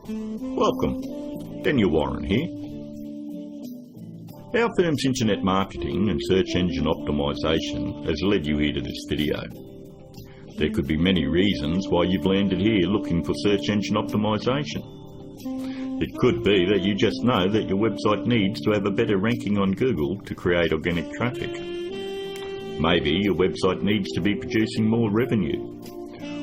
Welcome, Daniel Warren here. Our firm's internet marketing and search engine optimisation has led you here to this video. There could be many reasons why you've landed here looking for search engine optimisation. It could be that you just know that your website needs to have a better ranking on Google to create organic traffic. Maybe your website needs to be producing more revenue,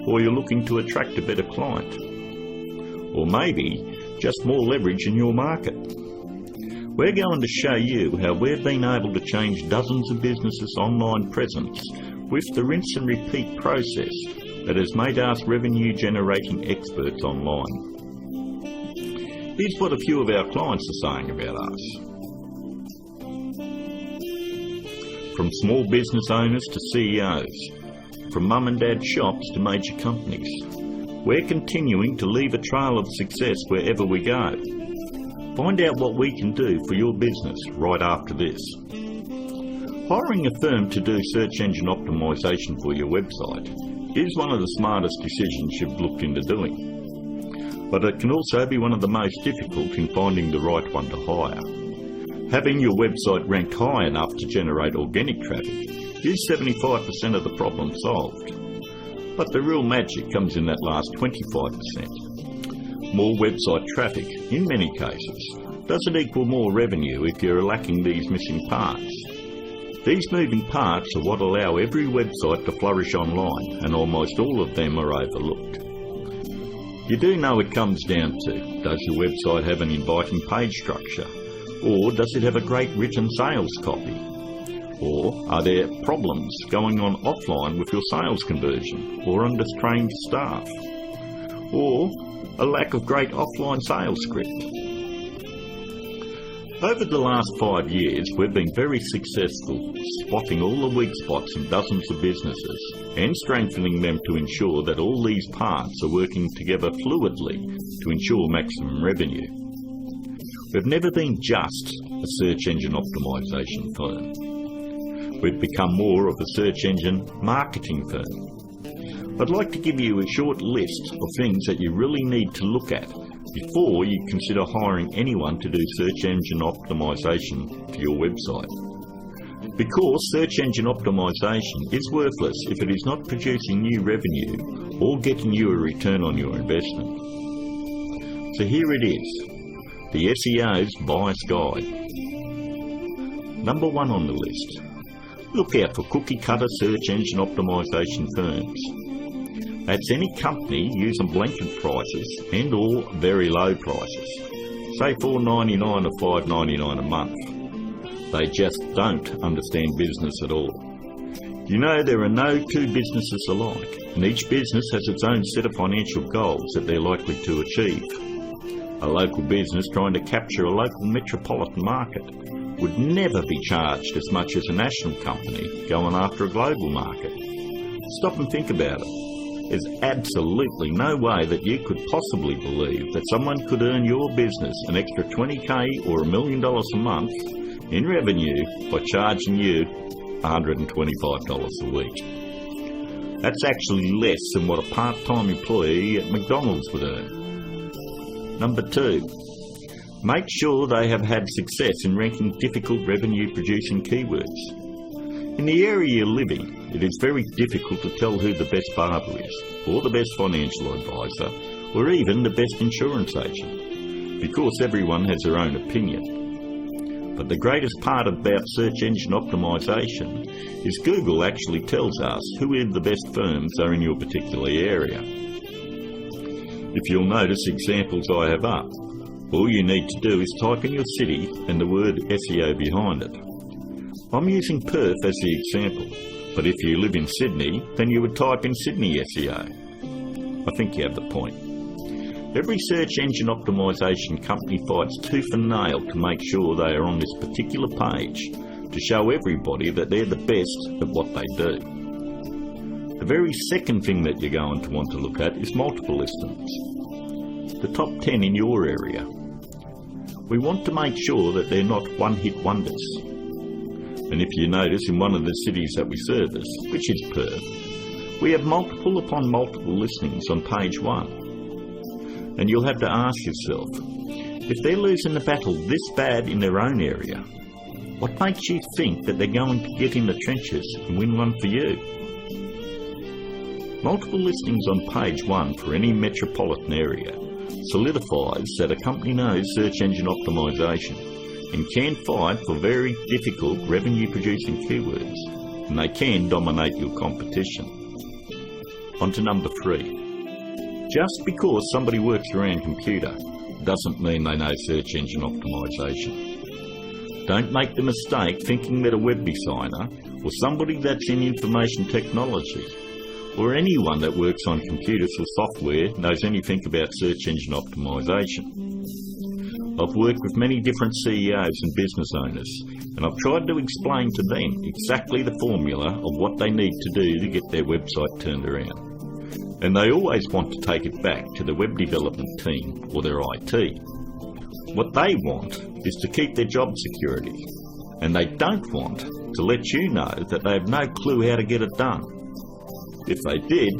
or you're looking to attract a better client, or maybe just more leverage in your market. We're going to show you how we've been able to change dozens of businesses' online presence with the rinse and repeat process that has made us revenue generating experts online. Here's what a few of our clients are saying about us. From small business owners to CEOs, from mum and dad shops to major companies, we're continuing to leave a trail of success wherever we go. Find out what we can do for your business right after this. Hiring a firm to do search engine optimisation for your website is one of the smartest decisions you've looked into doing. But it can also be one of the most difficult in finding the right one to hire. Having your website ranked high enough to generate organic traffic is 75% of the problem solved. But the real magic comes in that last 25%. More website traffic, in many cases, doesn't equal more revenue if you're lacking these missing parts. These moving parts are what allow every website to flourish online, and almost all of them are overlooked. You do know it comes down to, does your website have an inviting page structure? Or does it have a great written sales copy? Or are there problems going on offline with your sales conversion or undertrained staff? Or a lack of great offline sales script? Over the last 5 years, we've been very successful spotting all the weak spots in dozens of businesses and strengthening them to ensure that all these parts are working together fluidly to ensure maximum revenue. We've never been just a search engine optimisation firm. We've become more of a search engine marketing firm. I'd like to give you a short list of things that you really need to look at before you consider hiring anyone to do search engine optimisation for your website. Because search engine optimisation is worthless if it is not producing new revenue or getting you a return on your investment. So here it is. The SEO's Bias Guide. Number 1 on the list. Look out for cookie-cutter search engine optimisation firms. That's any company using blanket prices and or very low prices, say $4.99 or $5.99 a month. They just don't understand business at all. You know, there are no two businesses alike, and each business has its own set of financial goals that they're likely to achieve. A local business trying to capture a local metropolitan market would never be charged as much as a national company going after a global market. Stop and think about it. There's absolutely no way that you could possibly believe that someone could earn your business an extra $20,000 or $1 million a month in revenue by charging you $125 a week. That's actually less than what a part-time employee at McDonald's would earn. Number 2, make sure they have had success in ranking difficult revenue-producing keywords. In the area you're living, it is very difficult to tell who the best barber is, or the best financial advisor, or even the best insurance agent, because everyone has their own opinion. But the greatest part about search engine optimisation is Google actually tells us who the best firms are in your particular area. If you'll notice examples I have up, all you need to do is type in your city and the word SEO behind it. I'm using Perth as the example, but if you live in Sydney, then you would type in Sydney SEO. I think you have the point. Every search engine optimisation company fights tooth and nail to make sure they are on this particular page to show everybody that they're the best at what they do. The very second thing that you're going to want to look at is multiple listings. The top 10 in your area. We want to make sure that they're not one-hit wonders. And if you notice in one of the cities that we service, which is Perth, we have multiple upon multiple listings on page 1. And you'll have to ask yourself, if they're losing the battle this bad in their own area, what makes you think that they're going to get in the trenches and win one for you? Multiple listings on page 1 for any metropolitan area solidifies that a company knows search engine optimization and can fight for very difficult revenue-producing keywords, and they can dominate your competition. On to number 3. Just because somebody works around computer doesn't mean they know search engine optimization. Don't make the mistake thinking that a web designer or somebody that's in information technology or anyone that works on computers or software knows anything about search engine optimization. I've worked with many different CEOs and business owners, and I've tried to explain to them exactly the formula of what they need to do to get their website turned around. And they always want to take it back to the web development team or their IT. What they want is to keep their job security, and they don't want to let you know that they have no clue how to get it done. If they did,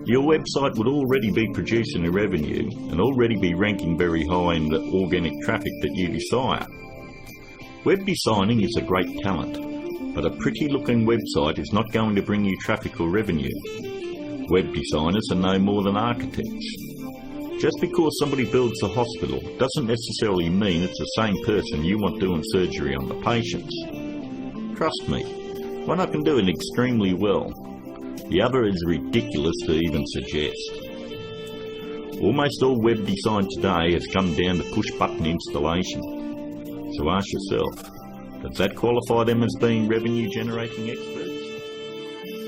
your website would already be producing a revenue and already be ranking very high in the organic traffic that you desire. Web designing is a great talent, but a pretty looking website is not going to bring you traffic or revenue. Web designers are no more than architects. Just because somebody builds a hospital doesn't necessarily mean it's the same person you want doing surgery on the patients. Trust me, one I can do it extremely well. The other is ridiculous to even suggest. Almost all web design today has come down to push-button installation. So ask yourself, does that qualify them as being revenue-generating experts?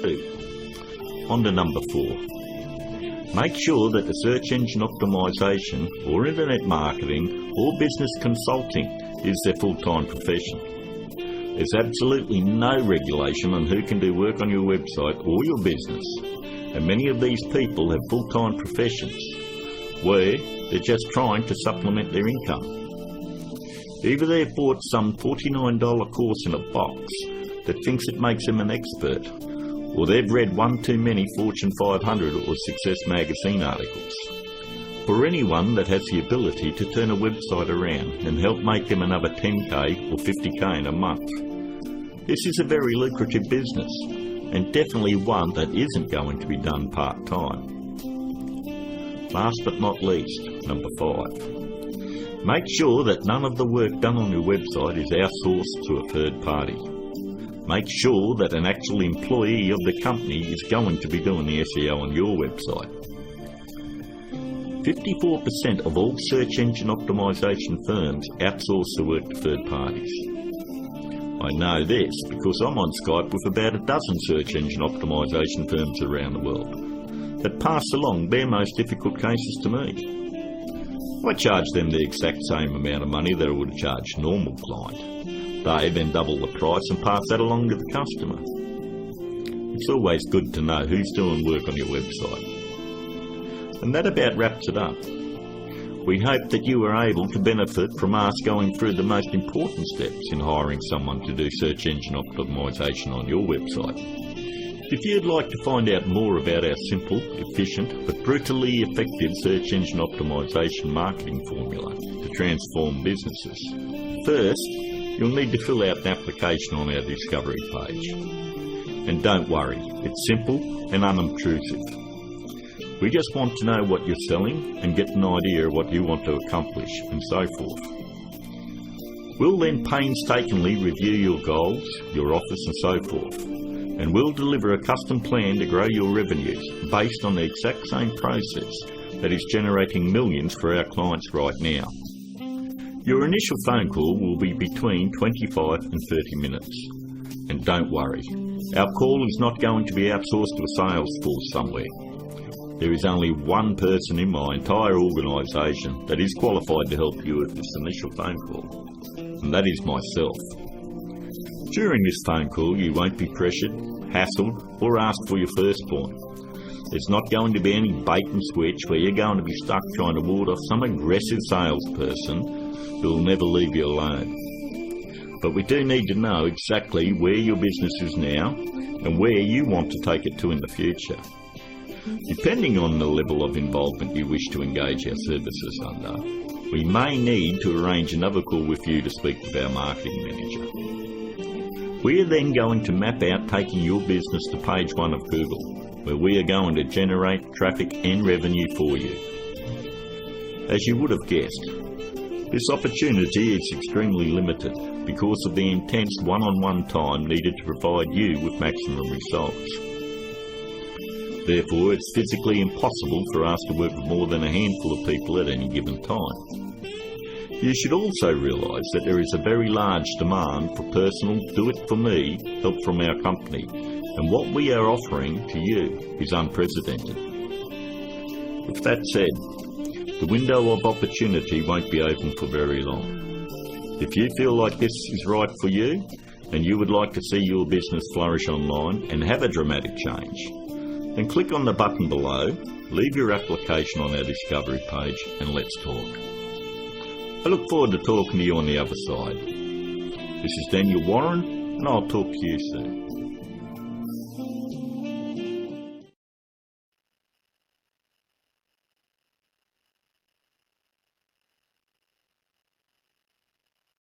2. On to number 4. Make sure that the search engine optimization or internet marketing or business consulting is their full-time profession. There's absolutely no regulation on who can do work on your website or your business, and many of these people have full-time professions where they're just trying to supplement their income. Either they've bought some $49 course in a box that thinks it makes them an expert, or they've read one too many Fortune 500 or Success magazine articles. For anyone that has the ability to turn a website around and help make them another 10k or 50k in a month, this is a very lucrative business, and definitely one that isn't going to be done part-time. Last but not least, number 5. Make sure that none of the work done on your website is outsourced to a third party. Make sure that an actual employee of the company is going to be doing the SEO on your website. 54% of all search engine optimization firms outsource the work to third parties. I know this because I'm on Skype with about a dozen search engine optimization firms around the world that pass along their most difficult cases to me. I charge them the exact same amount of money that I would charge a normal client. They then double the price and pass that along to the customer. It's always good to know who's doing work on your website. And that about wraps it up. We hope that you were able to benefit from us going through the most important steps in hiring someone to do search engine optimization on your website. If you'd like to find out more about our simple, efficient, but brutally effective search engine optimization marketing formula to transform businesses, first, you'll need to fill out an application on our discovery page. And don't worry, it's simple and unobtrusive. We just want to know what you're selling and get an idea of what you want to accomplish and so forth. We'll then painstakingly review your goals, your offers and so forth, and we'll deliver a custom plan to grow your revenues based on the exact same process that is generating millions for our clients right now. Your initial phone call will be between 25 and 30 minutes. And don't worry, our call is not going to be outsourced to a sales force somewhere. There is only one person in my entire organisation that is qualified to help you with this initial phone call, and that is myself. During this phone call you won't be pressured, hassled or asked for your firstborn. There's not going to be any bait and switch where you're going to be stuck trying to ward off some aggressive salesperson who will never leave you alone. But we do need to know exactly where your business is now and where you want to take it to in the future. Depending on the level of involvement you wish to engage our services under, we may need to arrange another call with you to speak with our marketing manager. We are then going to map out taking your business to page 1 of Google, where we are going to generate traffic and revenue for you. As you would have guessed, this opportunity is extremely limited because of the intense one-on-one time needed to provide you with maximum results. Therefore, it's physically impossible for us to work with more than a handful of people at any given time. You should also realise that there is a very large demand for personal do-it-for-me help from our company, and what we are offering to you is unprecedented. With that said, the window of opportunity won't be open for very long. If you feel like this is right for you, and you would like to see your business flourish online and have a dramatic change, then click on the button below, leave your application on our discovery page, and let's talk. I look forward to talking to you on the other side. This is Daniel Warren, and I'll talk to you soon.